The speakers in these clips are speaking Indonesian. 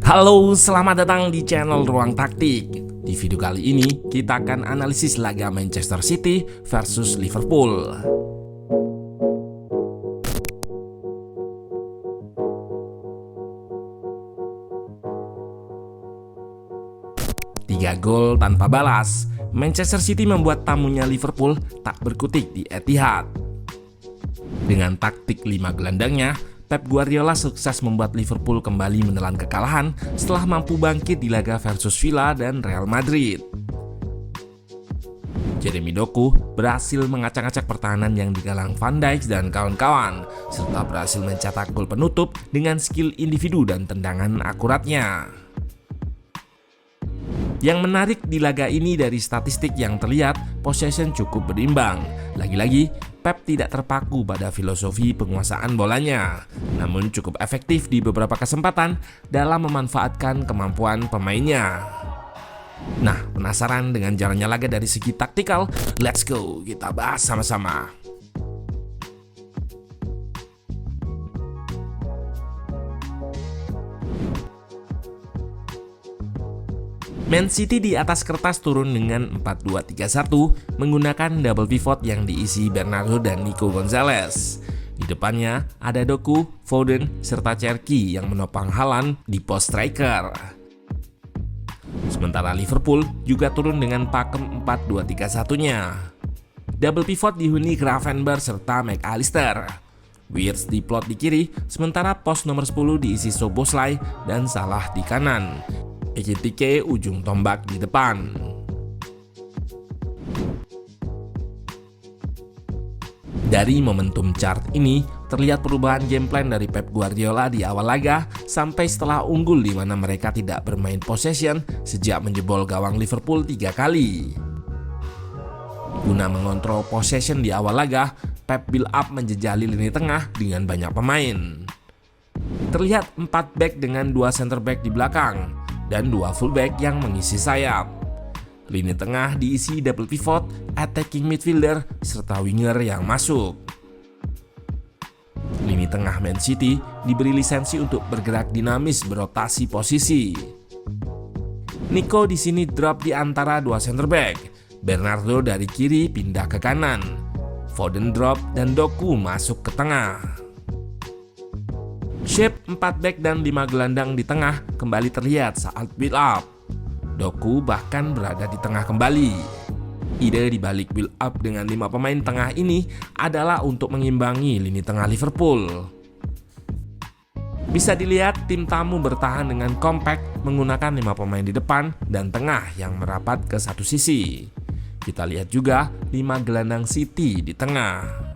Halo, selamat datang di channel Ruang Taktik. Di video kali ini, kita akan analisis laga Manchester City versus Liverpool. Tiga gol tanpa balas, Manchester City membuat tamunya Liverpool tak berkutik di Etihad. Dengan taktik 5 gelandangnya, Pep Guardiola sukses membuat Liverpool kembali menelan kekalahan setelah mampu bangkit di laga versus Villa dan Real Madrid. Jeremy Doku berhasil mengacak-acak pertahanan yang digalang Van Dijk dan kawan-kawan, serta berhasil mencetak gol penutup dengan skill individu dan tendangan akuratnya. Yang menarik di laga ini dari statistik yang terlihat, possession cukup berimbang. Lagi-lagi, Pep tidak terpaku pada filosofi penguasaan bolanya, namun cukup efektif di beberapa kesempatan dalam memanfaatkan kemampuan pemainnya. Nah, penasaran dengan jalannya laga dari segi taktikal? Let's go, kita bahas sama-sama. Man City di atas kertas turun dengan 4-2-3-1 menggunakan double pivot yang diisi Bernardo dan Nico Gonzalez. Di depannya ada Doku, Foden, serta Cherki yang menopang Haaland di pos striker. Sementara Liverpool juga turun dengan pakem 4-2-3-1-nya. Double pivot dihuni Gravenberch serta McAllister. Wirtz diplot di kiri, sementara pos nomor 10 diisi Szoboszlai dan Salah di kanan. Ekitike ujung tombak di depan. Dari momentum chart ini, terlihat perubahan game plan dari Pep Guardiola di awal laga sampai setelah unggul di mana mereka tidak bermain possession sejak menjebol gawang Liverpool 3 kali. Guna mengontrol possession di awal laga, Pep build up menjejali lini tengah dengan banyak pemain. Terlihat 4 back dengan 2 center back di belakang dan 2 fullback yang mengisi sayap. Lini tengah diisi double pivot, attacking midfielder, serta winger yang masuk. Lini tengah Man City diberi lisensi untuk bergerak dinamis berotasi posisi. Nico di sini drop di antara 2 center back. Bernardo dari kiri pindah ke kanan. Foden drop dan Doku masuk ke tengah. Shape 4 back dan 5 gelandang di tengah kembali terlihat saat build up. Doku bahkan berada di tengah kembali. Ide di balik build up dengan 5 pemain tengah ini adalah untuk mengimbangi lini tengah Liverpool. Bisa dilihat tim tamu bertahan dengan kompak menggunakan 5 pemain di depan dan tengah yang merapat ke satu sisi. Kita lihat juga 5 gelandang City di tengah.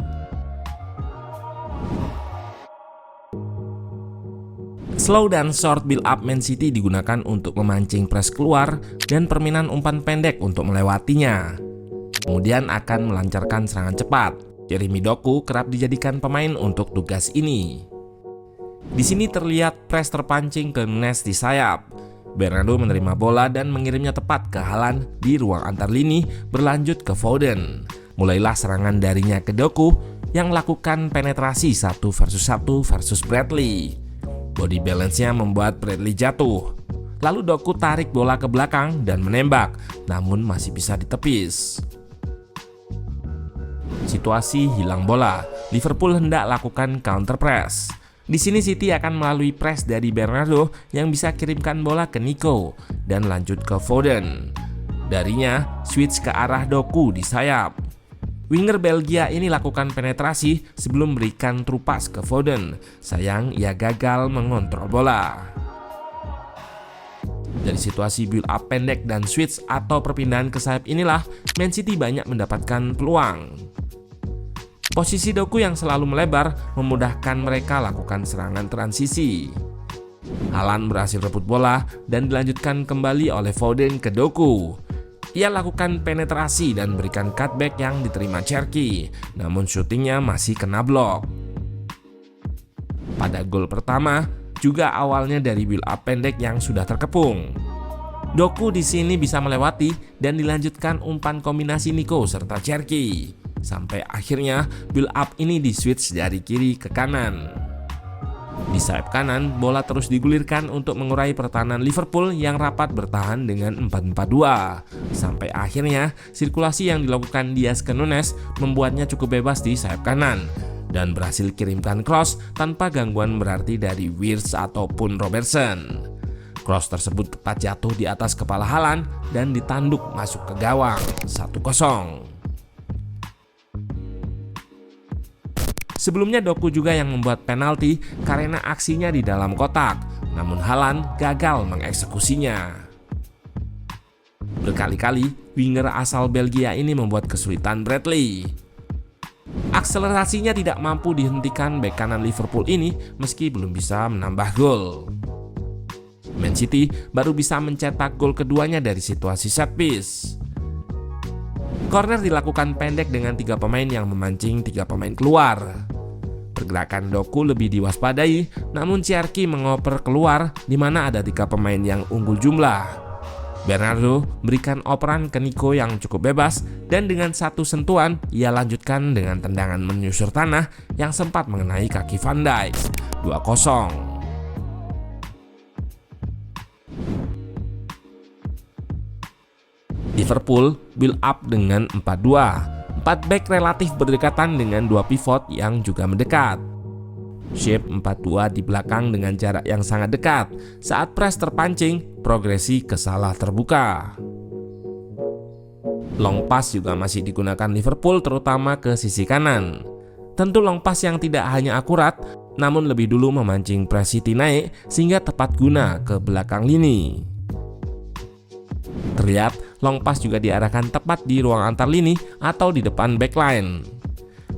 Slow dan short build up Man City digunakan untuk memancing press keluar dan permainan umpan pendek untuk melewatinya. Kemudian akan melancarkan serangan cepat. Jeremy Doku kerap dijadikan pemain untuk tugas ini. Di sini terlihat press terpancing ke Nunes di sayap. Bernardo menerima bola dan mengirimnya tepat ke Haaland di ruang antar lini berlanjut ke Foden. Mulailah serangan darinya ke Doku yang melakukan penetrasi 1 versus Bradley. Body balance-nya membuat Bradley jatuh. Lalu Doku tarik bola ke belakang dan menembak, namun masih bisa ditepis. Situasi hilang bola. Liverpool hendak lakukan counter press. Di sini City akan melalui press dari Bernardo yang bisa kirimkan bola ke Nico dan lanjut ke Foden. Darinya switch ke arah Doku di sayap. Winger Belgia ini lakukan penetrasi sebelum berikan true pass ke Foden. Sayang ia gagal mengontrol bola. Dari situasi build up pendek dan switch atau perpindahan ke sayap inilah Man City banyak mendapatkan peluang. Posisi Doku yang selalu melebar memudahkan mereka lakukan serangan transisi. Haaland berhasil rebut bola dan dilanjutkan kembali oleh Foden ke Doku. Ia lakukan penetrasi dan berikan cutback yang diterima Cherki, namun syutingnya masih kena blok. Pada gol pertama, juga awalnya dari build up pendek yang sudah terkepung. Doku di sini bisa melewati dan dilanjutkan umpan kombinasi Nico serta Cherki. Sampai akhirnya build up ini di switch dari kiri ke kanan. Di sayap kanan, bola terus digulirkan untuk mengurai pertahanan Liverpool yang rapat bertahan dengan 4-4-2. Sampai akhirnya, sirkulasi yang dilakukan Diaz ke Nunes membuatnya cukup bebas di sayap kanan dan berhasil kirimkan cross tanpa gangguan berarti dari Wirtz ataupun Robertson. Cross tersebut tepat jatuh di atas kepala Haaland dan ditanduk masuk ke gawang 1-0. Sebelumnya Doku juga yang membuat penalti karena aksinya di dalam kotak, namun Haaland gagal mengeksekusinya. Berkali-kali winger asal Belgia ini membuat kesulitan Bradley. Akselerasinya tidak mampu dihentikan bek kanan Liverpool ini meski belum bisa menambah gol. Man City baru bisa mencetak gol keduanya dari situasi set piece. Corner dilakukan pendek dengan 3 pemain yang memancing 3 pemain keluar. Pergerakan Doku lebih diwaspadai, namun Cherki mengoper keluar di mana ada 3 pemain yang unggul jumlah. Bernardo berikan operan ke Nico yang cukup bebas dan dengan 1 sentuhan ia lanjutkan dengan tendangan menyusur tanah yang sempat mengenai kaki Van Dijk. 2-0. Liverpool build up dengan 4-2. 4 back relatif berdekatan dengan 2 pivot yang juga mendekat. Shape 4-2 di belakang dengan jarak yang sangat dekat. Saat press terpancing, progresi ke salah terbuka. Long pass juga masih digunakan Liverpool terutama ke sisi kanan. Tentu long pass yang tidak hanya akurat, namun lebih dulu memancing press City naik sehingga tepat guna ke belakang lini. Terlihat long pass juga diarahkan tepat di ruang antar lini atau di depan backline.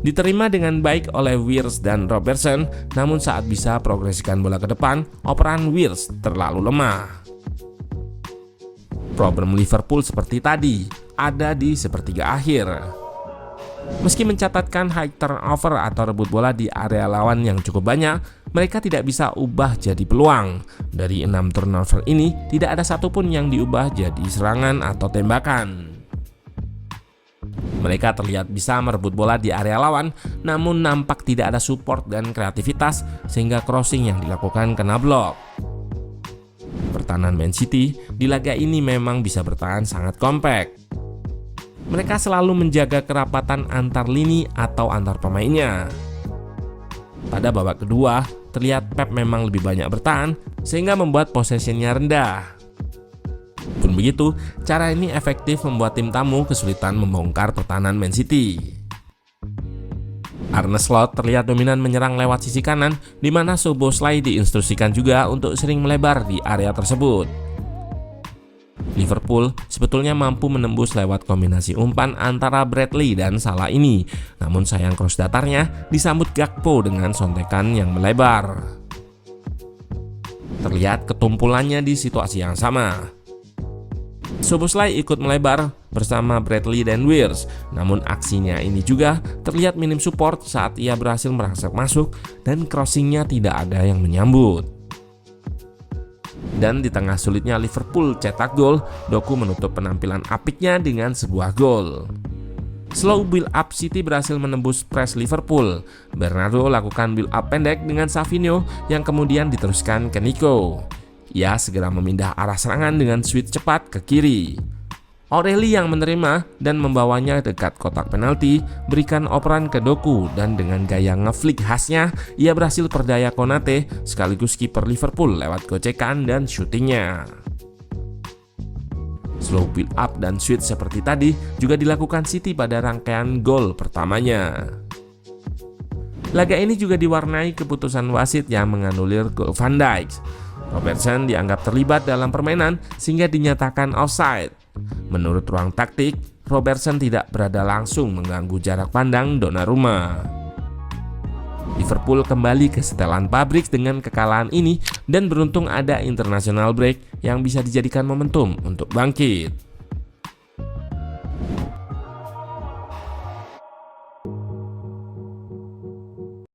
Diterima dengan baik oleh Wirtz dan Robertson, namun saat bisa progresikan bola ke depan, operan Wirtz terlalu lemah. Problem Liverpool seperti tadi, ada di sepertiga akhir. Meski mencatatkan high turnover atau rebut bola di area lawan yang cukup banyak, mereka tidak bisa ubah jadi peluang. Dari 6 turnover ini, tidak ada satupun yang diubah jadi serangan atau tembakan. Mereka terlihat bisa merebut bola di area lawan, namun nampak tidak ada support dan kreativitas sehingga crossing yang dilakukan kena blok. Pertahanan Man City di laga ini memang bisa bertahan sangat kompak. Mereka selalu menjaga kerapatan antar lini atau antar pemainnya. Pada babak kedua, terlihat Pep memang lebih banyak bertahan sehingga membuat possession-nya rendah. Pun begitu, cara ini efektif membuat tim tamu kesulitan membongkar pertahanan Man City. Arne Slot terlihat dominan menyerang lewat sisi kanan, di mana Szoboszlai diinstruksikan juga untuk sering melebar di area tersebut. Liverpool sebetulnya mampu menembus lewat kombinasi umpan antara Bradley dan Salah ini, namun sayang cross datarnya disambut Gakpo dengan sontekan yang melebar. Terlihat ketumpulannya di situasi yang sama. Szoboszlai ikut melebar bersama Bradley dan Wirtz, namun aksinya ini juga terlihat minim support saat ia berhasil merangsak masuk dan crossingnya tidak ada yang menyambut. Dan di tengah sulitnya Liverpool cetak gol, Doku menutup penampilan apiknya dengan sebuah gol. Slow build up City berhasil menembus press Liverpool. Bernardo lakukan build up pendek dengan Savinho yang kemudian diteruskan ke Nico. Ia segera memindah arah serangan dengan switch cepat ke kiri. Aureli yang menerima dan membawanya dekat kotak penalti berikan operan ke Doku dan dengan gaya ngeflick khasnya ia berhasil perdaya Konate sekaligus kiper Liverpool lewat gocekan dan syutingnya. Slow build up dan switch seperti tadi juga dilakukan City pada rangkaian gol pertamanya. Laga ini juga diwarnai keputusan wasit yang menganulir gol Van Dijk. Robertson dianggap terlibat dalam permainan sehingga dinyatakan offside. Menurut ruang taktik, Robertson tidak berada langsung mengganggu jarak pandang Donnarumma. Liverpool kembali ke setelan pabrik dengan kekalahan ini dan beruntung ada international break yang bisa dijadikan momentum untuk bangkit.